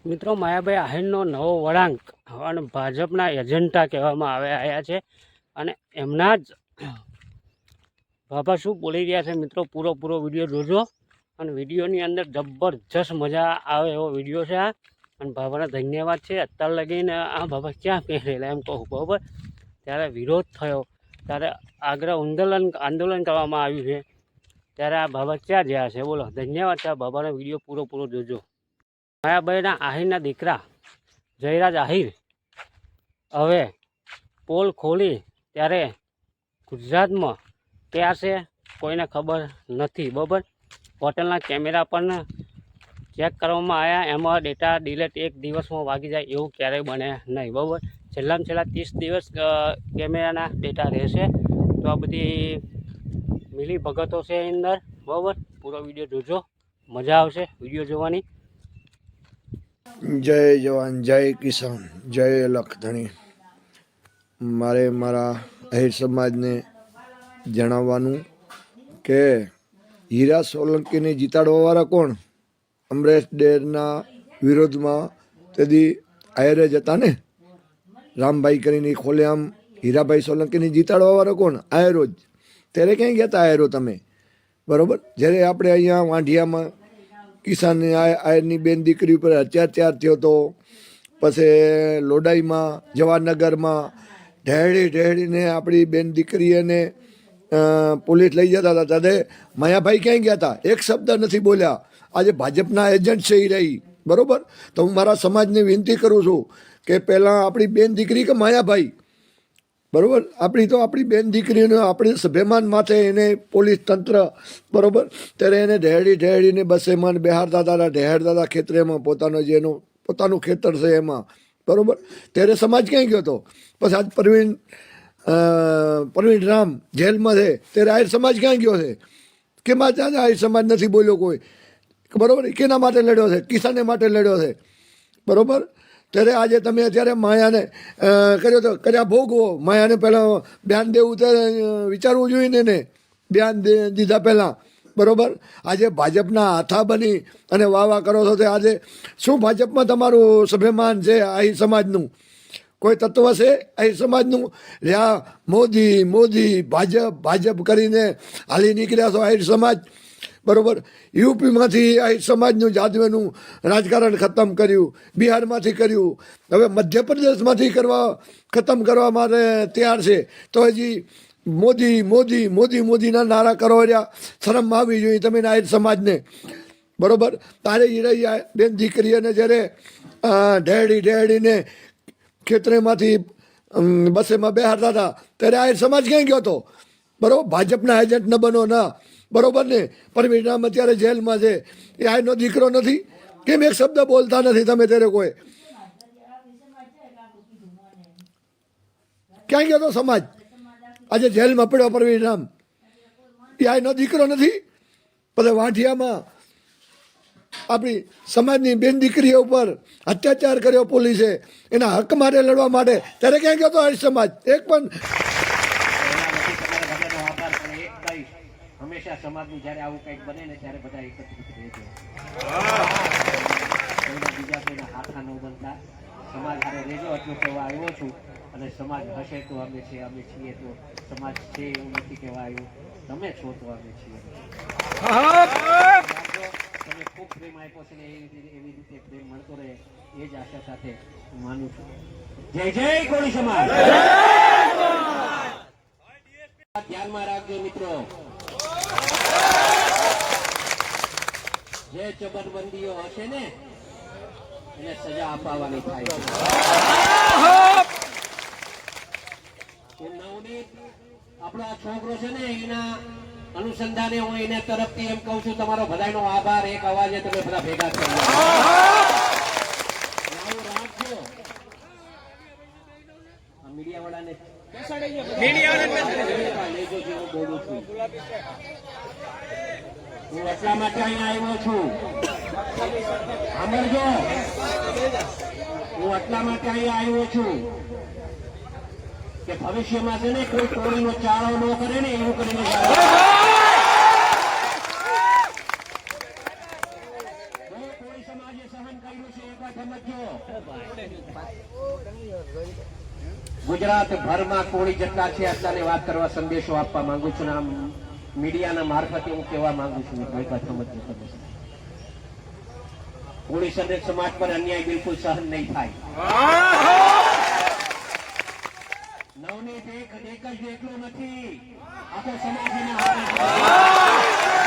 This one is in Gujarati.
મિત્રો માયાભાઈ આહિરનો નવો વળાંક અને ભાજપના એજન્ડા કહેવામાં આવ્યા છે અને એમના જ બાબા શું બોલી રહ્યા છે મિત્રો પૂરો વિડીયો જોજો અને વિડીયોની અંદર જબરજસ્ત મજા આવે એવો વિડીયો છે આ અને બાબાને ધન્યવાદ છે અત્યાર લગીને આ બાબા ક્યાં પહેરેલા એમ કહું બરાબર ત્યારે વિરોધ થયો ત્યારે આંદોલન કરવામાં આવ્યું છે ત્યારે આ બાબા ક્યાં ગયા છે બોલો ધન્યવાદ છે આ બાબાનો વિડીયો પૂરો જોજો માયાભાઈના આહિરના દીકરા જયરાજ આહિર હવે પોલ ખોલી ત્યારે ગુજરાતમાં ક્યાં છે કોઈને ખબર નથી બરાબર હોટલના કેમેરા પણ ચેક કરવામાં આવ્યા એમાં ડેટા ડિલેટ એક દિવસમાં વાગી જાય એવું ક્યારેય બને નહીં બરાબર છેલ્લામાં છેલ્લા 30 દિવસ કેમેરાના ડેટા રહેશે તો આ બધી મિલી ભગતો છે એની અંદર બરાબર પૂરો વિડીયો જોજો મજા આવશે વિડીયો જોવાની। જય જવાન જય કિસાન જય લખધણી। મારે મારા આહિર સમાજને જણાવવાનું કે હીરા સોલંકીને જીતાડવાવાળા કોણ? અમરેશ ડેરના વિરોધમાં તેથી આહિરે જ હતા ને, રામભાઈ કરીને ખોલેઆમ હીરાભાઈ સોલંકીને જીતાડવાવાળા કોણ? આહિરો જ। ત્યારે ક્યાંય ગયા હતા આહિરો તમે? બરાબર, જ્યારે આપણે અહીંયા વાંઢિયામાં કિસાન આયરની બેન દીકરી ઉપર અત્યાચાર થયો હતો, પછી લોડાઈમાં જવાહરનગરમાં ઢેડીને આપણી બેન દીકરીને પોલીસ લઈ જતા હતા ત્યારે માયાભાઈ ક્યાંય ગયા હતા? એક શબ્દ નથી બોલ્યા। આજે ભાજપના એજન્ટ છે એ રહી બરાબર। તો હું મારા સમાજને વિનંતી કરું છું કે પહેલાં આપણી બેન દીકરી કે માયાભાઈ બરાબર, આપણી બેન દીકરીને આપણી સ્વાભિમાન માથે એને પોલીસ તંત્ર બરાબર ત્યારે એને ઢેડીને બસેમાં બેહારતા હતા, ઢેરતા હતા ખેતરેમાં પોતાનું ખેતર છે એમાં બરાબર। ત્યારે સમાજ ક્યાંય ગયો હતો? પછી આજ પ્રવીણ રામ જેલમાં છે ત્યારે આહિર સમાજ ક્યાં ગયો છે? કેમ આજે આહિર સમાજ નથી બોલ્યો કોઈ બરાબર? કેના માટે લડ્યો છે? કિસાને માટે લડ્યો છે બરાબર। ત્યારે આજે તમે અત્યારે માયાને કર્યા ભોગવો। માયાને પહેલાં બયાન દેવું ત્યારે વિચારવું જોઈએ ને, એને બયાન દીધા પહેલાં બરાબર। આજે ભાજપના હાથા બની અને વાહ કરો છો તે આજે શું ભાજપમાં તમારું સ્વાભિમાન છે? આહિર સમાજનું કોઈ તત્વ છે આહિર સમાજનું? રહ્યા મોદી ભાજપ કરીને હાલી નીકળ્યા છો આહિર સમાજ બરાબર। યુપીમાંથી આહિર સમાજનું જાદવેનું રાજકારણ ખતમ કર્યું, બિહારમાંથી કર્યું, હવે મધ્યપ્રદેશમાંથી ખતમ કરવા માટે તૈયાર છે। તો હજી મોદીના નારા કરો રહ્યા, શરમ આવી જોઈએ તમે આહિર સમાજને બરાબર। તારે હીરા બેન દીકરીઓને જ્યારે ઢેડીને ખેતરેમાંથી બસેમાં બેહારતા હતા ત્યારે આહિર સમાજ ક્યાં ગયો હતો? બરાબર, ભાજપના એજન્ટ ન બનો ના બરોબર ને। પરવીન રામ અત્યારે જેલમાં છે, એ આહિરનો દીકરો નથી? કેમ એક શબ્દ બોલતા નથી તમે? ત્યારે કોઈ ક્યાં ગયો તો સમાજ? આજે જેલમાં પડ્યો પરવીન રામ, એ આહિરનો દીકરો નથી? પછી વાંઢિયામાં આપણી સમાજની બેન દીકરીઓ ઉપર અત્યાચાર કર્યો પોલીસે એના હક માટે લડવા માટે, ત્યારે ક્યાં ગયો તો આહિર સમાજ? એક પણ હંમેશા સમાજનું જ્યારે આવું કંઈક બને ને ત્યારે બધા એકત્રિત રહેજો, બીજા કોઈના હાથા ન બનતા, સમાજ હારે રહેજો એટલું કહેવા આવ્યો છું। અને સમાજ હશે તો અમે છીએ તો સમાજ છે એવું નથી કહેવા આવ્યું, તમે છો તો અમે છીએ। તમે ખૂબ પ્રેમ આપ્યો છે ને એવી રીતે પ્રેમ મળતો રહે એ જ આશા સાથે હું માનું છું। જય જય કોળી સમાજ। ધ્યાનમાં રાખજો મિત્રો, જે ચબરબંધીઓ હશે ને એને સજા અપાવવાની થાય છે। આપણો આ છોકરો છે ને એના અનુસંધાને હું એને તરફથી એમ કહું છું, તમારો બધાનો આભાર એક અવાજે તમે બધા ભેગા થઈ રાખજો। મીડિયા વાળાને લેજો જે હું બોલું છું। હું એટલા માટે અહીંયા આવ્યો છું, સાંભળજો, હું એટલા માટે અહીંયા આવ્યો છું કે ભવિષ્યમાં છે ને કોઈ કોળીનો ચાળો ન કરે ને એવું કરીને કોળી સમાજે સહન કર્યું છે એક વાત સમજો. ગુજરાત ભરમાં કોળી જેટલા છે આટલાને વાત કરવા સંદેશો આપવા માંગુ છું. આમ મીડિયાના મારફતે હું કહેવા માંગુ છું મિત્રો, એક વાત સમજો તમે. કોળી સમાજ પર અન્યાય બિલકુલ સહન નહીં થાય. નવનીત એક જ એકલો નથી, આખો સમાજ એના હાથે છે.